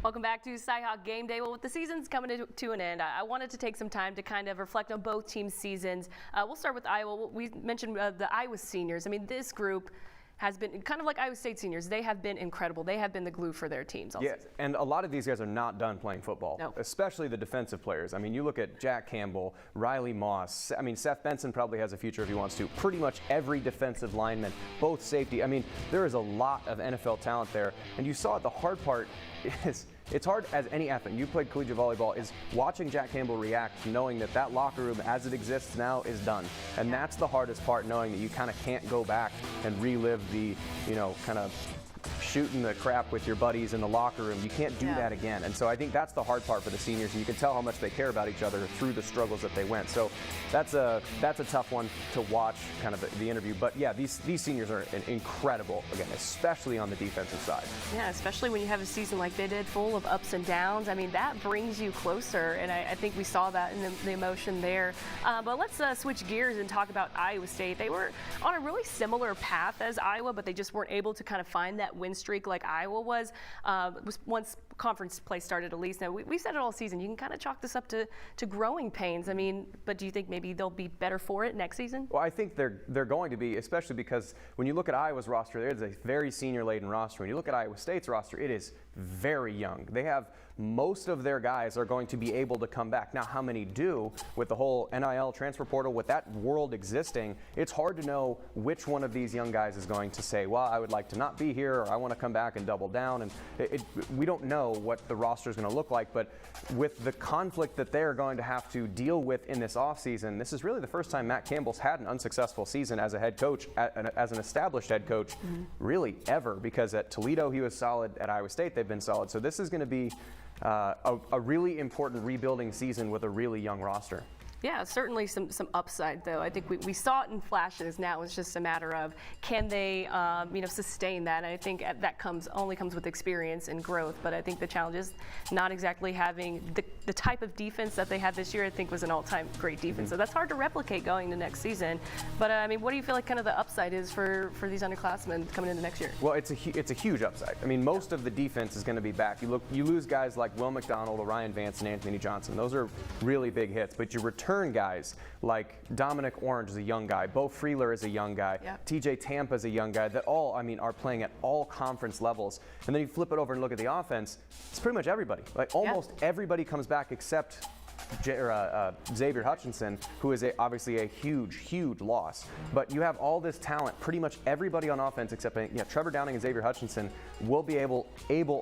Welcome back to CyHawk Gameday. Well, with the season's coming to an end, I wanted to take some time to kind of reflect on both teams' seasons. We'll start with Iowa. We mentioned the Iowa seniors. I mean, this group has been kind of like Iowa State seniors. They have been incredible. They have been the glue for their teams all season. And a lot of these guys are not done playing football, especially the defensive players. I mean, you look at Jack Campbell, Riley Moss. I mean, Seth Benson probably has a future if he wants to. Pretty much every defensive lineman, both safety. I mean, there is a lot of NFL talent there. And you saw it, the hard part is it's hard as any athlete. You played collegiate volleyball, is watching Jack Campbell react, knowing that that locker room as it exists now is done. And that's the hardest part, knowing that you kind of can't go back and relive the, kind of shooting the crap with your buddies in the locker room. You can't do that again. And so I think that's the hard part for the seniors. And you can tell how much they care about each other through the struggles that they went. So that's a tough one to watch, kind of the interview. But yeah, these seniors are incredible, again, especially on the defensive side. Yeah, especially when you have a season like they did, full of ups and downs. I mean, that brings you closer. And I think we saw that in the emotion there. But let's switch gears and talk about Iowa State. They were on a really similar path as Iowa, but they just weren't able to kind of find that win streak like Iowa was once conference play started, at least. Now, we said it all season. You can kind of chalk this up to growing pains. I mean, but do you think maybe they'll be better for it next season? Well, I think they're going to be, especially because when you look at Iowa's roster, there's a very senior-laden roster. When you look at Iowa State's roster, it is very young. They have most of their guys are going to be able to come back. Now, how many do with the whole NIL transfer portal, with that world existing, it's hard to know which one of these young guys is going to say, well, I would like to not be here, or I want to come back and double down. And we don't know what the roster is going to look like, but with the conflict that they're going to have to deal with in this offseason, this is really the first time Matt Campbell's had an unsuccessful season as a head coach, as an established head coach, really ever, because at Toledo he was solid, at Iowa State they've been solid. So this is going to be a really important rebuilding season with a really young roster. Yeah, certainly some upside, though. I think we saw it in flashes. Now it's just a matter of can they, sustain that. And I think that only comes with experience and growth. But I think the challenge is not exactly having the type of defense that they had this year. I think was an all-time great defense. So that's hard to replicate going to next season. But I mean, what do you feel like kind of the upside is for these underclassmen coming into next year? Well, it's a huge upside. I mean, most of the defense is going to be back. You lose guys like Will McDonald, Orion Vance, and Anthony Johnson. Those are really big hits. But you return guys like Dominic Orange is a young guy, Bo Freeler is a young guy, TJ Tampa is a young guy, that all, are playing at all conference levels. And then you flip it over and look at the offense, it's pretty much everybody. Like almost everybody comes back except Xavier Hutchinson, who is obviously a huge loss. But you have all this talent. Pretty much everybody on offense except Trevor Downing and Xavier Hutchinson will be able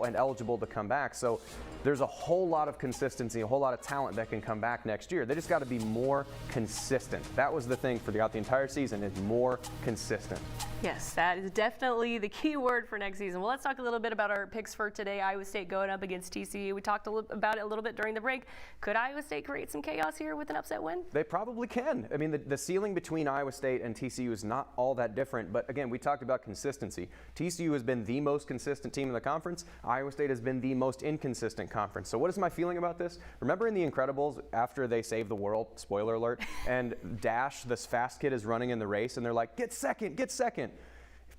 and eligible to come back. So there's a whole lot of consistency, a whole lot of talent that can come back next year. They just got to be more consistent. That was the thing throughout the entire season, is more consistent. Yes, that is definitely the key word for next season. Well, let's talk a little bit about our picks for today. Iowa State going up against TCU. We talked about it a little bit during the break. Could Iowa State create some chaos here with an upset win? They probably can. I mean, the ceiling between Iowa State and TCU is not all that different. But again, we talked about consistency. TCU has been the most consistent team in the conference. Iowa State has been the most inconsistent conference. So what is my feeling about this? Remember in The Incredibles, after they save the world, spoiler alert, and Dash, this fast kid, is running in the race, and they're like, get second, get second.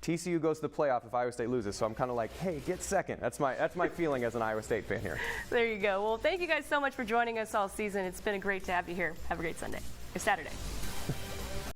TCU goes to the playoff if Iowa State loses, so I'm kind of like, hey, get second. That's my feeling as an Iowa State fan here. There you go. Well, thank you guys so much for joining us all season. It's been great to have you here. Have a great Saturday.